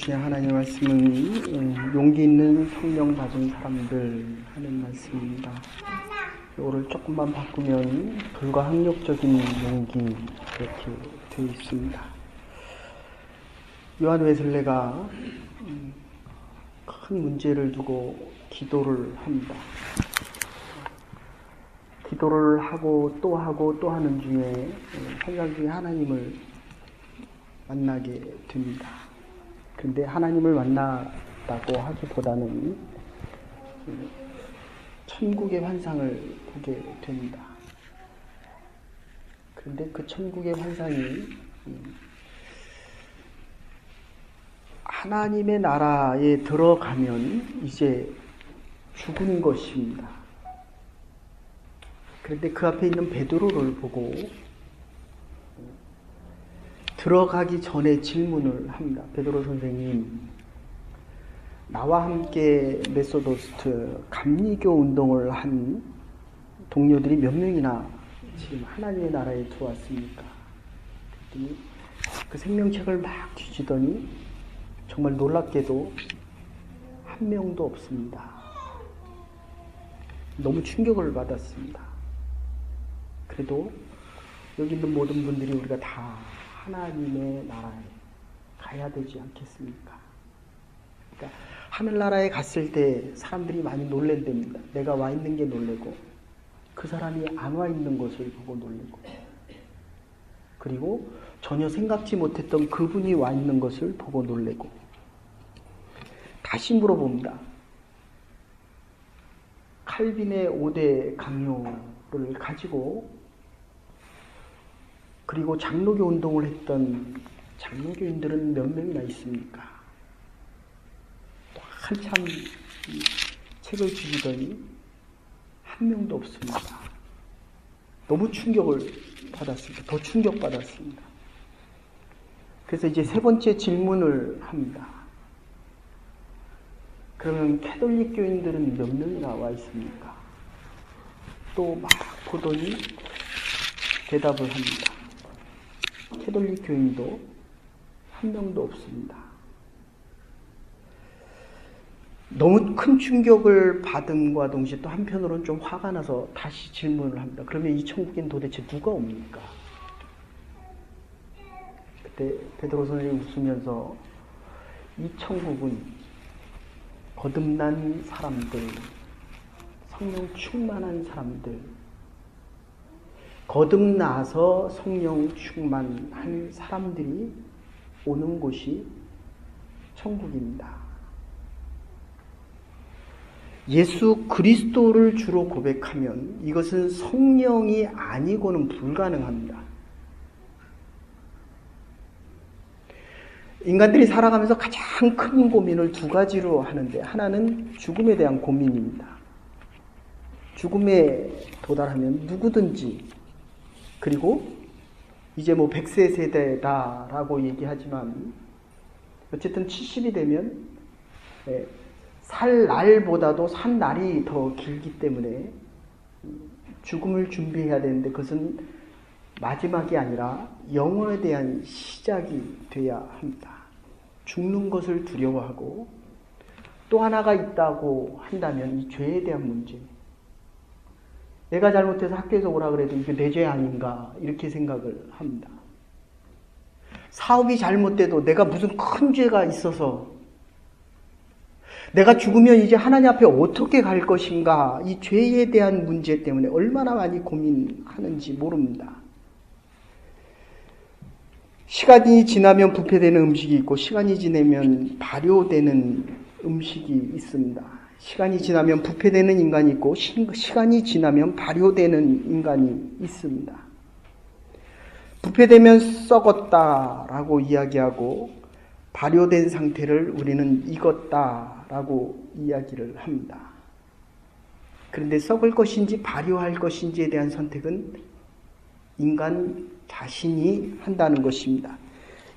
주신 하나님의 말씀은 용기 있는 성령 받은 사람들 하는 말씀입니다. 이거를 조금만 바꾸면 불가항력적인 용기 이렇게 되어 있습니다. 요한 웨슬레가 큰 문제를 두고 기도를 합니다. 기도를 하고 또 하는 중에 항상 중에 하나님을 만나게 됩니다. 그런데 하나님을 만났다고 하기보다는 천국의 환상을 보게 됩니다. 그런데 그 천국의 환상이 하나님의 나라에 들어가면 이제 죽은 것입니다. 그런데 그 앞에 있는 베드로를 보고 들어가기 전에 질문을 합니다. 베드로 선생님, 나와 함께 메소도스트 감리교 운동을 한 동료들이 몇 명이나 지금 하나님의 나라에 들어왔습니까? 그랬더니 그 생명책을 막 뒤지더니 정말 놀랍게도 한 명도 없습니다. 너무 충격을 받았습니다. 그래도 여기 있는 모든 분들이 우리가 다 하나님의 나라에 가야 되지 않겠습니까? 그러니까 하늘나라에 갔을 때 사람들이 많이 놀랜답니다. 내가 와 있는 게 놀래고 그 사람이 안 와 있는 것을 보고 놀래고, 그리고 전혀 생각지 못했던 그분이 와 있는 것을 보고 놀래고. 다시 물어봅니다. 칼빈의 5대 강요를 가지고 그리고 장로교 운동을 했던 장로교인들은 몇 명이나 있습니까? 또 한참 책을 뒤지더니 한 명도 없습니다. 너무 충격을 받았습니다. 더 충격받았습니다. 그래서 이제 세 번째 질문을 합니다. 그러면 캐톨릭 교인들은 몇 명이나 와 있습니까? 또 막 보더니 대답을 합니다. 캐톨릭 교인도 한 명도 없습니다. 너무 큰 충격을 받음과 동시에 또 한편으로는 좀 화가 나서 다시 질문을 합니다. 그러면 이 천국엔 도대체 누가 옵니까? 그때 베드로 선생님이 웃으면서 이 천국은 거듭난 사람들, 성령 충만한 사람들, 거듭나서 성령 충만한 사람들이 오는 곳이 천국입니다. 예수 그리스도를 주로 고백하면 이것은 성령이 아니고는 불가능합니다. 인간들이 살아가면서 가장 큰 고민을 두 가지로 하는데, 하나는 죽음에 대한 고민입니다. 죽음에 도달하면 누구든지, 그리고 이제 100세 세대다라고 얘기하지만 어쨌든 70이 되면 살 날보다도 산 날이 더 길기 때문에 죽음을 준비해야 되는데, 그것은 마지막이 아니라 영혼에 대한 시작이 돼야 합니다. 죽는 것을 두려워하고, 또 하나가 있다고 한다면 이 죄에 대한 문제. 내가 잘못해서 학교에서 오라 그래도 이게 내 죄 아닌가 이렇게 생각을 합니다. 사업이 잘못돼도 내가 무슨 큰 죄가 있어서 내가 죽으면 이제 하나님 앞에 어떻게 갈 것인가, 이 죄에 대한 문제 때문에 얼마나 많이 고민하는지 모릅니다. 시간이 지나면 부패되는 음식이 있고 시간이 지나면 발효되는 음식이 있습니다. 시간이 지나면 부패되는 인간이 있고 시간이 지나면 발효되는 인간이 있습니다. 부패되면 썩었다라고 이야기하고 발효된 상태를 우리는 익었다라고 이야기를 합니다. 그런데 썩을 것인지 발효할 것인지에 대한 선택은 인간 자신이 한다는 것입니다.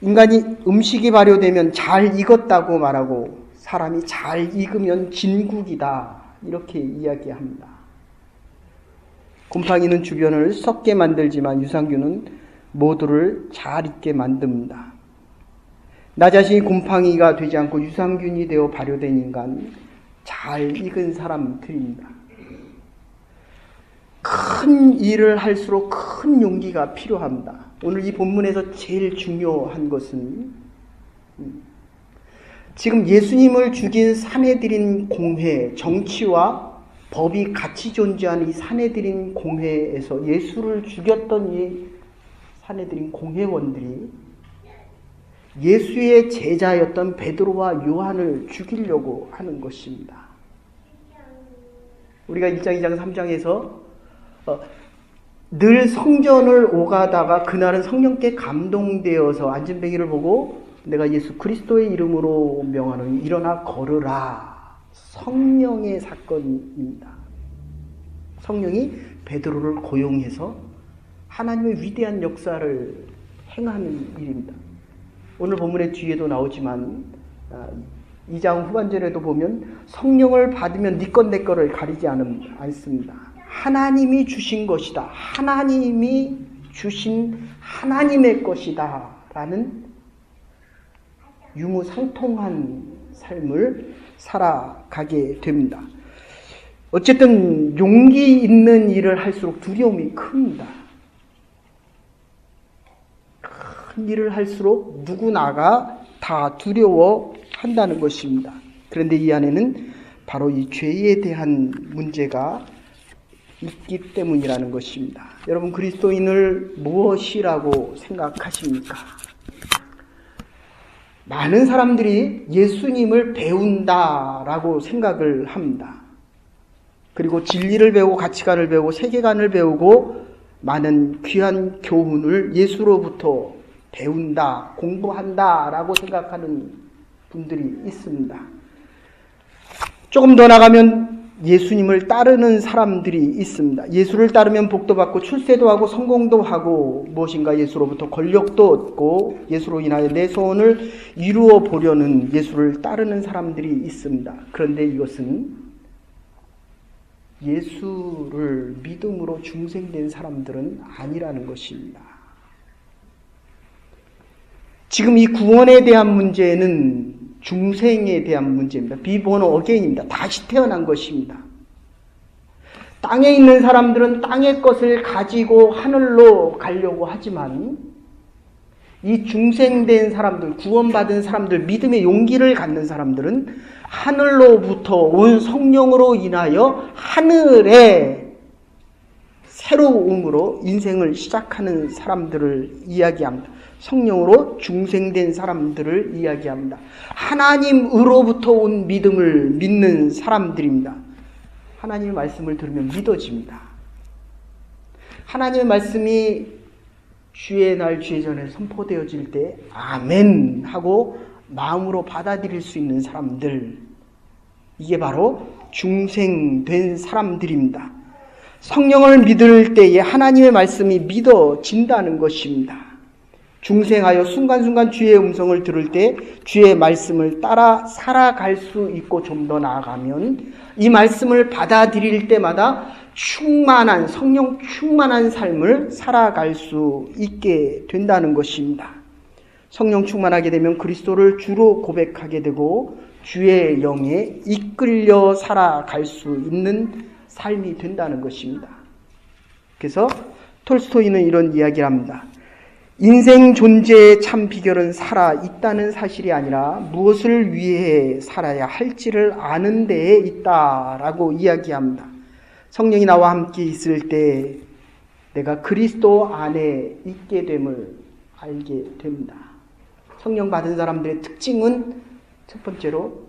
인간이 음식이 발효되면 잘 익었다고 말하고 사람이 잘 익으면 진국이다 이렇게 이야기합니다. 곰팡이는 주변을 썩게 만들지만 유산균은 모두를 잘 익게 만듭니다. 나 자신이 곰팡이가 되지 않고 유산균이 되어 발효된 인간, 잘 익은 사람들입니다. 큰 일을 할수록 큰 용기가 필요합니다. 오늘 이 본문에서 제일 중요한 것은 지금 예수님을 죽인 사내들인 공회, 정치와 법이 같이 존재하는 이 사내들인 공회에서 예수를 죽였던 이 사내들인 공회원들이 예수의 제자였던 베드로와 요한을 죽이려고 하는 것입니다. 우리가 1장, 2장, 3장에서 늘 성전을 오가다가 그날은 성령께 감동되어서 안진뱅이를 보고 내가 예수 그리스도의 이름으로 명하노니 일어나 걸으라. 성령의 사건입니다. 성령이 베드로를 고용해서 하나님의 위대한 역사를 행하는 일입니다. 오늘 본문의 뒤에도 나오지만 2장 후반절에도 보면 성령을 받으면 네 것 내 거를 가리지 않습니다. 하나님이 주신 것이다. 하나님이 주신 하나님의 것이다. 라는 유무상통한 삶을 살아가게 됩니다. 어쨌든 용기 있는 일을 할수록 두려움이 큽니다. 큰 일을 할수록 누구나가 다 두려워한다는 것입니다. 그런데 이 안에는 바로 이 죄에 대한 문제가 있기 때문이라는 것입니다. 여러분, 그리스도인을 무엇이라고 생각하십니까? 많은 사람들이 예수님을 배운다라고 생각을 합니다. 그리고 진리를 배우고 가치관을 배우고 세계관을 배우고 많은 귀한 교훈을 예수로부터 배운다, 공부한다라고 생각하는 분들이 있습니다. 조금 더 나가면 예수님을 따르는 사람들이 있습니다. 예수를 따르면 복도 받고 출세도 하고 성공도 하고 무엇인가 예수로부터 권력도 얻고 예수로 인하여 내 소원을 이루어 보려는 예수를 따르는 사람들이 있습니다. 그런데 이것은 예수를 믿음으로 중생된 사람들은 아니라는 것입니다. 지금 이 구원에 대한 문제는 중생에 대한 문제입니다. 비보너 어게인입니다. 다시 태어난 것입니다. 땅에 있는 사람들은 땅의 것을 가지고 하늘로 가려고 하지만 이 중생된 사람들, 구원받은 사람들, 믿음의 용기를 갖는 사람들은 하늘로부터 온 성령으로 인하여 하늘의 새로움으로 인생을 시작하는 사람들을 이야기합니다. 성령으로 중생된 사람들을 이야기합니다. 하나님으로부터 온 믿음을 믿는 사람들입니다. 하나님의 말씀을 들으면 믿어집니다. 하나님의 말씀이 주의 날 주의 전에 선포되어질 때 아멘 하고 마음으로 받아들일 수 있는 사람들, 이게 바로 중생된 사람들입니다. 성령을 믿을 때에 하나님의 말씀이 믿어진다는 것입니다. 중생하여 순간순간 주의 음성을 들을 때 주의 말씀을 따라 살아갈 수 있고 좀 더 나아가면 이 말씀을 받아들일 때마다 충만한, 성령 충만한 삶을 살아갈 수 있게 된다는 것입니다. 성령 충만하게 되면 그리스도를 주로 고백하게 되고 주의 영에 이끌려 살아갈 수 있는 삶이 된다는 것입니다. 그래서 톨스토이는 이런 이야기를 합니다. 인생 존재의 참 비결은 살아 있다는 사실이 아니라 무엇을 위해 살아야 할지를 아는 데에 있다라고 이야기합니다. 성령이 나와 함께 있을 때 내가 그리스도 안에 있게 됨을 알게 됩니다. 성령 받은 사람들의 특징은 첫 번째로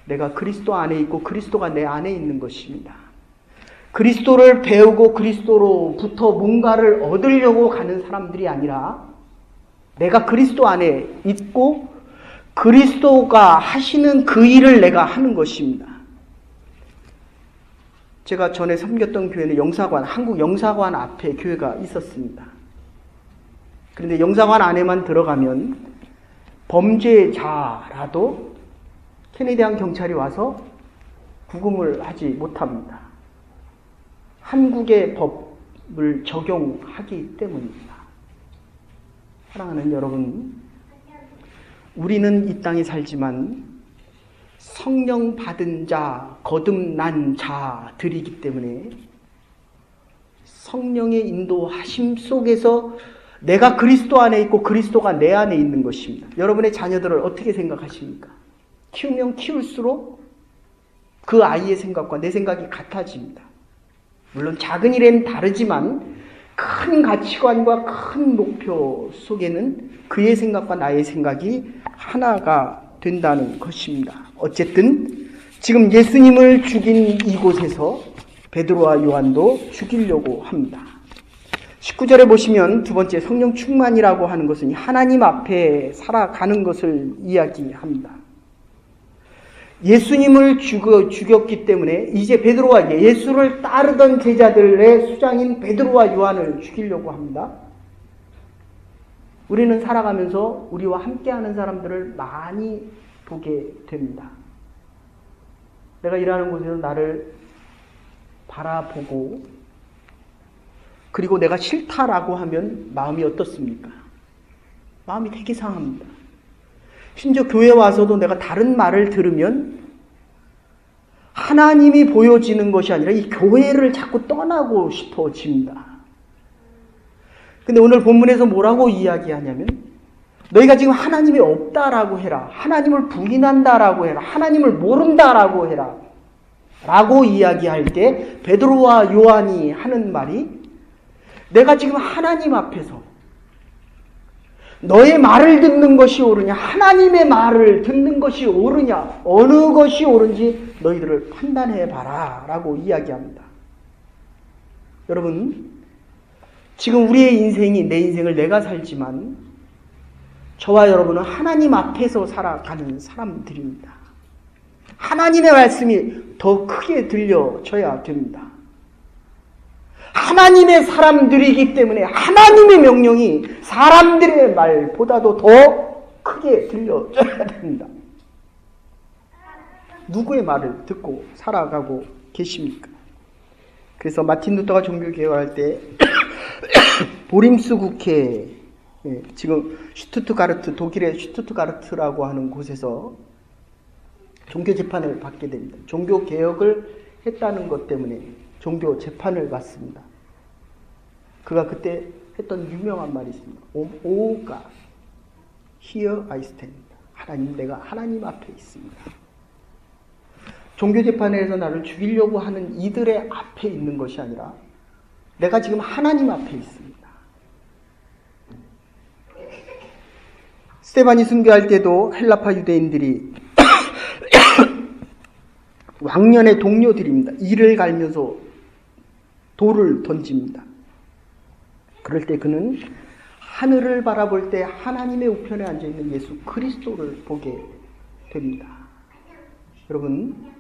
내가 그리스도 안에 있고 그리스도가 내 안에 있는 것입니다. 그리스도를 배우고 그리스도로부터 뭔가를 얻으려고 가는 사람들이 아니라 내가 그리스도 안에 있고 그리스도가 하시는 그 일을 내가 하는 것입니다. 제가 전에 섬겼던 교회는 영사관, 한국 영사관 앞에 교회가 있었습니다. 그런데 영사관 안에만 들어가면 범죄자라도 케네디안 경찰이 와서 구금을 하지 못합니다. 한국의 법을 적용하기 때문입니다. 사랑하는 여러분, 우리는 이 땅에 살지만 성령 받은 자, 거듭난 자들이기 때문에 성령의 인도하심 속에서 내가 그리스도 안에 있고 그리스도가 내 안에 있는 것입니다. 여러분의 자녀들을 어떻게 생각하십니까? 키우면 키울수록 그 아이의 생각과 내 생각이 같아집니다. 물론 작은 일에는 다르지만 큰 가치관과 큰 목표 속에는 그의 생각과 나의 생각이 하나가 된다는 것입니다. 어쨌든 지금 예수님을 죽인 이곳에서 베드로와 요한도 죽이려고 합니다. 19절에 보시면 두 번째 성령 충만이라고 하는 것은 하나님 앞에 살아가는 것을 이야기합니다. 예수님을 죽였기 때문에 이제 베드로와 예수를 따르던 제자들의 수장인 베드로와 요한을 죽이려고 합니다. 우리는 살아가면서 우리와 함께하는 사람들을 많이 보게 됩니다. 내가 일하는 곳에서 나를 바라보고 그리고 내가 싫다라고 하면 마음이 어떻습니까? 마음이 되게 상합니다. 심지어 교회 와서도 내가 다른 말을 들으면 하나님이 보여지는 것이 아니라 이 교회를 자꾸 떠나고 싶어집니다. 근데 오늘 본문에서 뭐라고 이야기하냐면 너희가 지금 하나님이 없다라고 해라. 하나님을 부인한다라고 해라. 하나님을 모른다라고 해라. 라고 이야기할 때 베드로와 요한이 하는 말이 내가 지금 하나님 앞에서 너의 말을 듣는 것이 옳으냐 하나님의 말을 듣는 것이 옳으냐 어느 것이 옳은지 너희들을 판단해봐라 라고 이야기합니다. 여러분 지금 우리의 인생이 내 인생을 내가 살지만 저와 여러분은 하나님 앞에서 살아가는 사람들입니다. 하나님의 말씀이 더 크게 들려져야 됩니다. 하나님의 사람들이기 때문에 하나님의 명령이 사람들의 말보다도 더 크게 들려져야 됩니다. 누구의 말을 듣고 살아가고 계십니까? 그래서 마틴 루터가 종교개혁할 때 보림스 국회 지금 슈투트가르트 독일의 슈투트가르트라고 하는 곳에서 종교 재판을 받게 됩니다. 종교 개혁을 했다는 것 때문에 종교 재판을 받습니다. 그가 그때 했던 유명한 말이 있습니다. O God, here I stand. 하나님, 내가 하나님 앞에 있습니다. 종교 재판에서 나를 죽이려고 하는 이들의 앞에 있는 것이 아니라 내가 지금 하나님 앞에 있습니다. 스테반이 순교할 때도 헬라파 유대인들이 왕년의 동료들입니다. 이를 갈면서 돌을 던집니다. 그럴 때 그는 하늘을 바라볼 때 하나님의 우편에 앉아있는 예수 그리스도를 보게 됩니다. 여러분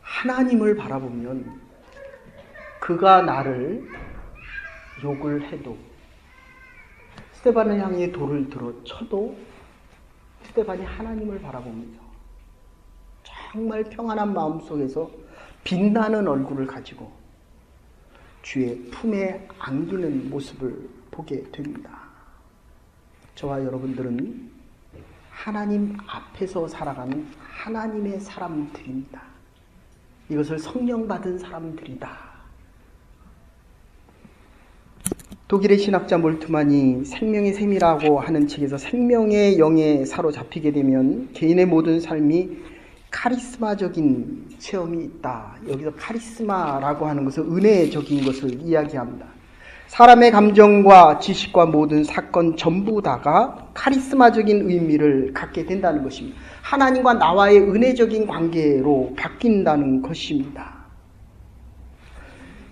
하나님을 바라보면 그가 나를 욕을 해도 스테반을 향해 돌을 들어 쳐도 스테반이 하나님을 바라보면서 정말 평안한 마음속에서 빛나는 얼굴을 가지고 주의 품에 안기는 모습을 보게 됩니다. 저와 여러분들은 하나님 앞에서 살아가는 하나님의 사람들입니다. 이것을 성령 받은 사람들이다. 독일의 신학자 몰트만이 생명의 셈이라고 하는 책에서 생명의 영에 사로잡히게 되면 개인의 모든 삶이 카리스마적인 체험이 있다. 여기서 카리스마라고 하는 것은 은혜적인 것을 이야기합니다. 사람의 감정과 지식과 모든 사건 전부 다가 카리스마적인 의미를 갖게 된다는 것입니다. 하나님과 나와의 은혜적인 관계로 바뀐다는 것입니다.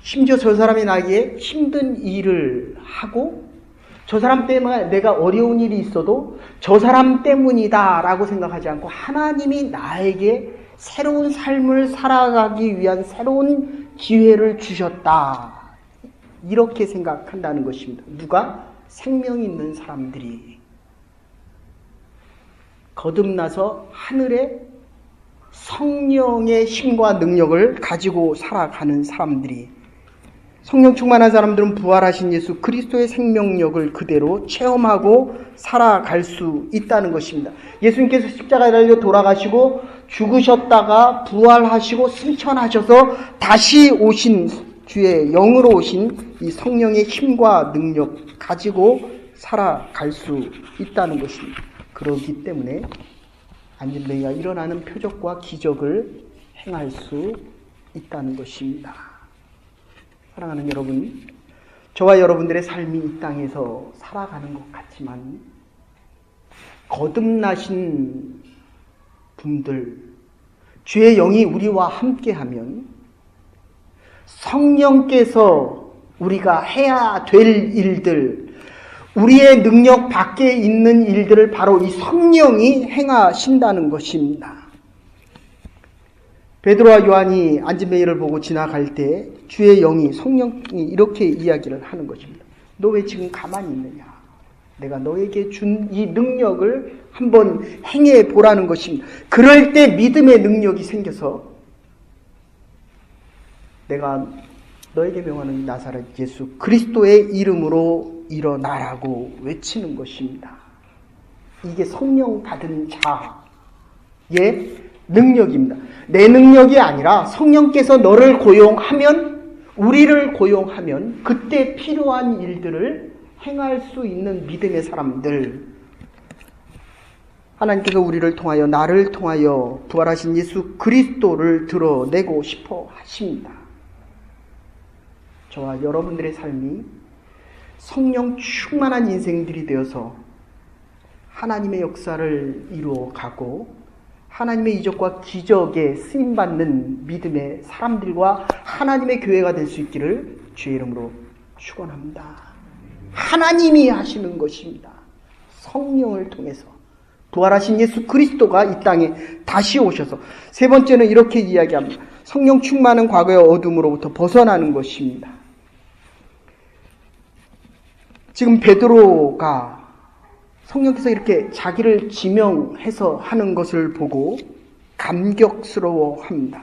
심지어 저 사람이 나에게 힘든 일을 하고 저 사람 때문에 내가 어려운 일이 있어도 저 사람 때문이다 라고 생각하지 않고 하나님이 나에게 새로운 삶을 살아가기 위한 새로운 기회를 주셨다. 이렇게 생각한다는 것입니다. 누가? 생명 있는 사람들이 거듭나서 하늘에 성령의 힘과 능력을 가지고 살아가는 사람들이, 성령 충만한 사람들은 부활하신 예수 그리스도의 생명력을 그대로 체험하고 살아갈 수 있다는 것입니다. 예수님께서 십자가에 달려 돌아가시고 죽으셨다가 부활하시고 승천하셔서 다시 오신 주의 영으로 오신 이 성령의 힘과 능력 가지고 살아갈 수 있다는 것입니다. 그렇기 때문에 안진뱅이가 일어나는 표적과 기적을 행할 수 있다는 것입니다. 사랑하는 여러분, 저와 여러분들의 삶이 이 땅에서 살아가는 것 같지만 거듭나신 분들, 주의 영이 우리와 함께하면 성령께서 우리가 해야 될 일들, 우리의 능력 밖에 있는 일들을 바로 이 성령이 행하신다는 것입니다. 베드로와 요한이 안진뱅이를 보고 지나갈 때 주의 영이, 성령이 이렇게 이야기를 하는 것입니다. 너 왜 지금 가만히 있느냐? 내가 너에게 준 이 능력을 한번 행해 보라는 것입니다. 그럴 때 믿음의 능력이 생겨서 내가 너에게 명하는 나사렛 예수 그리스도의 이름으로 일어나라고 외치는 것입니다. 이게 성령 받은 자의 능력입니다. 내 능력이 아니라 성령께서 너를 고용하면, 우리를 고용하면 그때 필요한 일들을 행할 수 있는 믿음의 사람들, 하나님께서 우리를 통하여, 나를 통하여 부활하신 예수 그리스도를 드러내고 싶어 하십니다. 저와 여러분들의 삶이 성령 충만한 인생들이 되어서 하나님의 역사를 이루어가고 하나님의 이적과 기적에 쓰임받는 믿음의 사람들과 하나님의 교회가 될 수 있기를 주의 이름으로 축원합니다. 하나님이 하시는 것입니다. 성령을 통해서 부활하신 예수 그리스도가 이 땅에 다시 오셔서, 세 번째는 이렇게 이야기합니다. 성령 충만은 과거의 어둠으로부터 벗어나는 것입니다. 지금 베드로가 성령께서 이렇게 자기를 지명해서 하는 것을 보고 감격스러워합니다.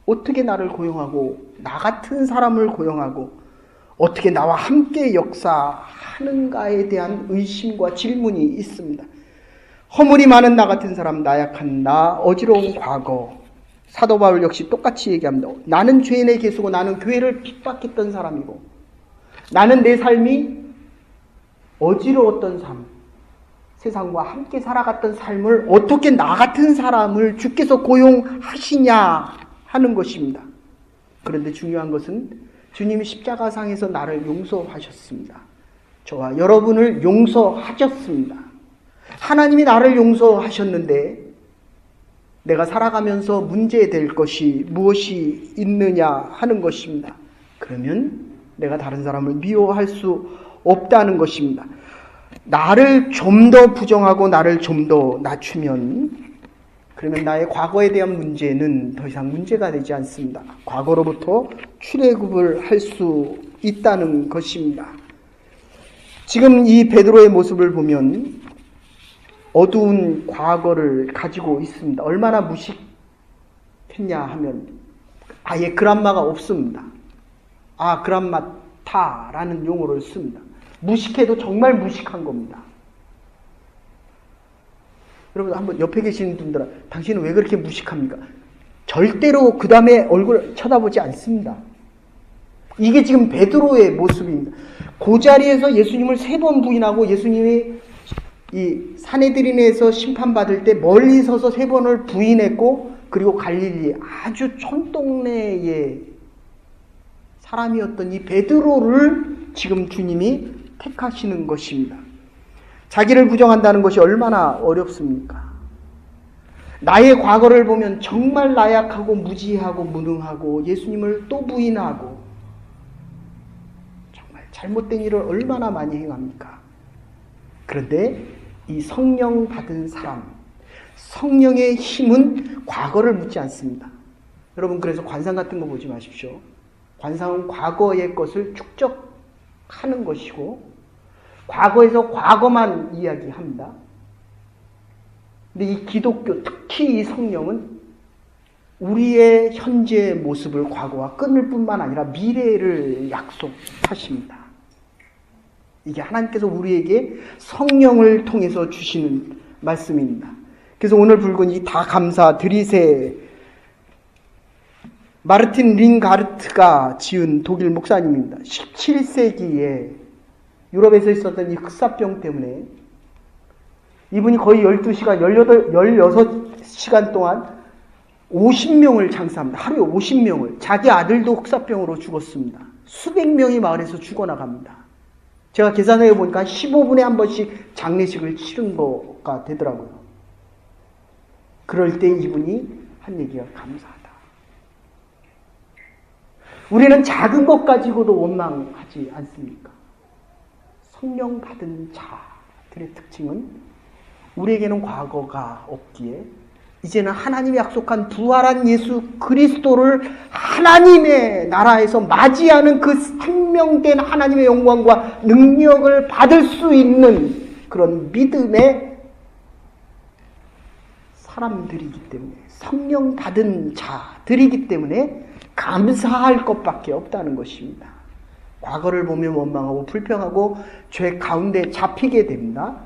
어떻게 나를 고용하고 나 같은 사람을 고용하고 어떻게 나와 함께 역사하는가에 대한 의심과 질문이 있습니다. 허물이 많은 나 같은 사람, 나약한 나, 어지러운 과거. 사도 바울 역시 똑같이 얘기합니다. 나는 죄인의 개수고 나는 교회를 핍박했던 사람이고 나는 내 삶이 어지러웠던 삶, 세상과 함께 살아갔던 삶을 어떻게 나 같은 사람을 주께서 고용하시냐 하는 것입니다. 그런데 중요한 것은 주님이 십자가상에서 나를 용서하셨습니다. 저와 여러분을 용서하셨습니다. 하나님이 나를 용서하셨는데 내가 살아가면서 문제될 것이 무엇이 있느냐 하는 것입니다. 그러면 내가 다른 사람을 미워할 수 없다는 것입니다. 나를 좀 더 부정하고 나를 좀 더 낮추면, 그러면 나의 과거에 대한 문제는 더 이상 문제가 되지 않습니다. 과거로부터 출애굽을 할 수 있다는 것입니다. 지금 이 베드로의 모습을 보면 어두운 과거를 가지고 있습니다. 얼마나 무식했냐 하면 아예 그람마가 없습니다. 그람마타라는 용어를 씁니다. 무식해도 정말 무식한 겁니다. 여러분 한번 옆에 계시는 분들은 당신은 왜 그렇게 무식합니까? 절대로 그 다음에 얼굴 쳐다보지 않습니다. 이게 지금 베드로의 모습입니다. 그 자리에서 예수님을 3번 부인하고 예수님이 이 사내들인에서 심판받을 때 멀리 서서 3번을 부인했고, 그리고 갈릴리 아주 촌동네의 사람이었던 이 베드로를 지금 주님이 택하시는 것입니다. 자기를 부정한다는 것이 얼마나 어렵습니까? 나의 과거를 보면 정말 나약하고 무지하고 무능하고 예수님을 또 부인하고 정말 잘못된 일을 얼마나 많이 행합니까? 그런데 이 성령 받은 사람, 성령의 힘은 과거를 묻지 않습니다. 여러분, 그래서 관상 같은 거 보지 마십시오. 관상은 과거의 것을 축적하는 것이고 과거에서 과거만 이야기합니다. 근데 이 기독교, 특히 이 성령은 우리의 현재 모습을 과거와 끊을 뿐만 아니라 미래를 약속하십니다. 이게 하나님께서 우리에게 성령을 통해서 주시는 말씀입니다. 그래서 오늘 붉은 이 다 감사드리세, 마르틴 링가르트가 지은 독일 목사님입니다. 17세기에 유럽에서 있었던 이 흑사병 때문에 이분이 거의 12시간, 16시간 동안 50명을 장사합니다. 하루에 50명을. 자기 아들도 흑사병으로 죽었습니다. 수백 명이 마을에서 죽어나갑니다. 제가 계산해 보니까 15분에 한 번씩 장례식을 치른 거가 되더라고요. 그럴 때 이분이 한 얘기가 감사하다. 우리는 작은 것 가지고도 원망하지 않습니까? 성령 받은 자들의 특징은 우리에게는 과거가 없기에 이제는 하나님이 약속한 부활한 예수 그리스도를 하나님의 나라에서 맞이하는 그 생명된 하나님의 영광과 능력을 받을 수 있는 그런 믿음의 사람들이기 때문에, 성령 받은 자들이기 때문에 감사할 것밖에 없다는 것입니다. 과거를 보면 원망하고 불평하고 죄 가운데 잡히게 됩니다.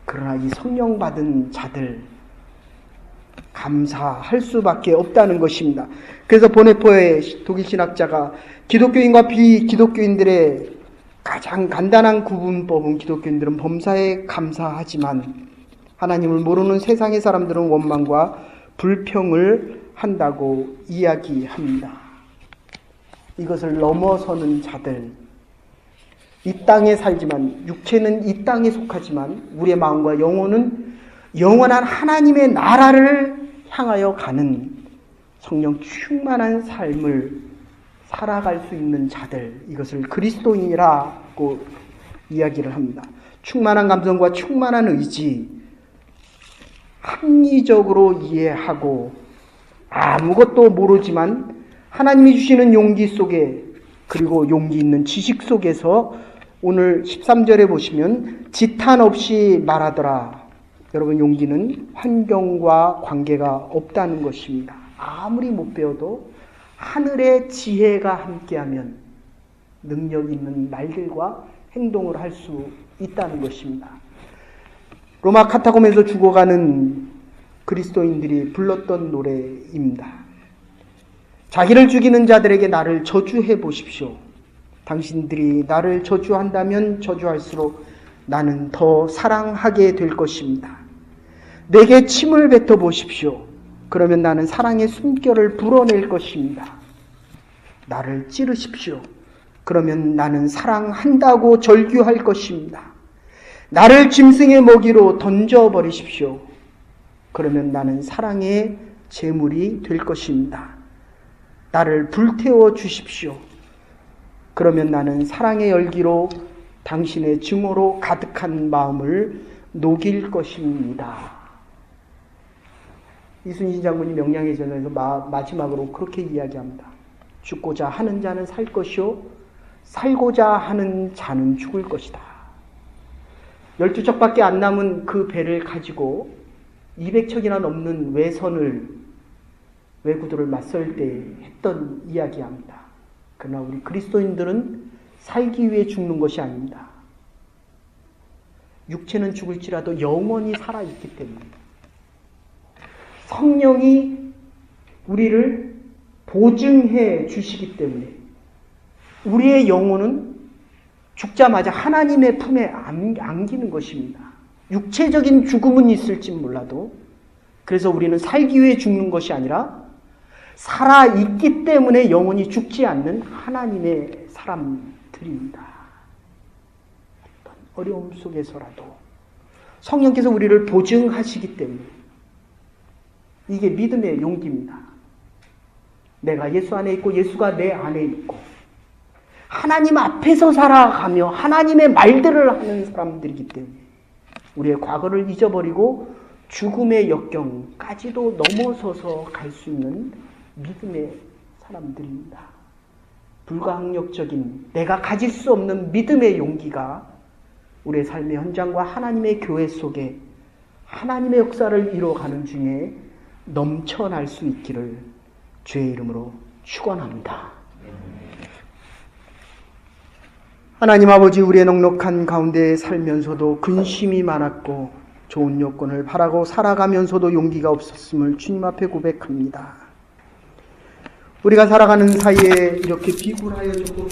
그러나 이 성령 받은 자들 감사할 수밖에 없다는 것입니다. 그래서 보네포의 독일 신학자가 기독교인과 비기독교인들의 가장 간단한 구분법은, 기독교인들은 범사에 감사하지만 하나님을 모르는 세상의 사람들은 원망과 불평을 한다고 이야기합니다. 이것을 넘어서는 자들, 이 땅에 살지만, 육체는 이 땅에 속하지만 우리의 마음과 영혼은 영원한 하나님의 나라를 향하여 가는 성령 충만한 삶을 살아갈 수 있는 자들, 이것을 그리스도인이라고 이야기를 합니다. 충만한 감성과 충만한 의지, 합리적으로 이해하고 아무것도 모르지만 하나님이 주시는 용기 속에, 그리고 용기 있는 지식 속에서 오늘 13절에 보시면 지탄 없이 말하더라. 여러분, 용기는 환경과 관계가 없다는 것입니다. 아무리 못 배워도 하늘의 지혜가 함께하면 능력 있는 말들과 행동을 할 수 있다는 것입니다. 로마 카타콤에서 죽어가는 그리스도인들이 불렀던 노래입니다. 자기를 죽이는 자들에게 나를 저주해 보십시오. 당신들이 나를 저주한다면 저주할수록 나는 더 사랑하게 될 것입니다. 내게 침을 뱉어 보십시오. 그러면 나는 사랑의 숨결을 불어낼 것입니다. 나를 찌르십시오. 그러면 나는 사랑한다고 절규할 것입니다. 나를 짐승의 먹이로 던져버리십시오. 그러면 나는 사랑의 제물이 될 것입니다. 나를 불태워 주십시오. 그러면 나는 사랑의 열기로 당신의 증오로 가득한 마음을 녹일 것입니다. 이순신 장군이 명량의 전에서 마지막으로 그렇게 이야기합니다. 죽고자 하는 자는 살 것이요 살고자 하는 자는 죽을 것이다. 12척밖에 안 남은 그 배를 가지고 200척이나 넘는 왜구들을 맞설 때 했던 이야기합니다. 그러나 우리 그리스도인들은 살기 위해 죽는 것이 아닙니다. 육체는 죽을지라도 영원히 살아있기 때문에 성령이 우리를 보증해 주시기 때문에 우리의 영혼은 죽자마자 하나님의 품에 안기는 것입니다. 육체적인 죽음은 있을지 몰라도, 그래서 우리는 살기 위해 죽는 것이 아니라 살아있기 때문에 영원히 죽지 않는 하나님의 사람들입니다. 어떤 어려움 속에서라도 성령께서 우리를 보증하시기 때문에 이게 믿음의 용기입니다. 내가 예수 안에 있고 예수가 내 안에 있고 하나님 앞에서 살아가며 하나님의 말들을 하는 사람들이기 때문에 우리의 과거를 잊어버리고 죽음의 역경까지도 넘어서서 갈 수 있는 믿음의 사람들입니다. 불가항력적인 내가 가질 수 없는 믿음의 용기가 우리의 삶의 현장과 하나님의 교회 속에 하나님의 역사를 이루어가는 중에 넘쳐날 수 있기를 주의 이름으로 축원합니다. 하나님 아버지, 우리의 넉넉한 가운데 살면서도 근심이 많았고 좋은 여건을 바라고 살아가면서도 용기가 없었음을 주님 앞에 고백합니다. 우리가 살아가는 사이에 이렇게 비굴하여지고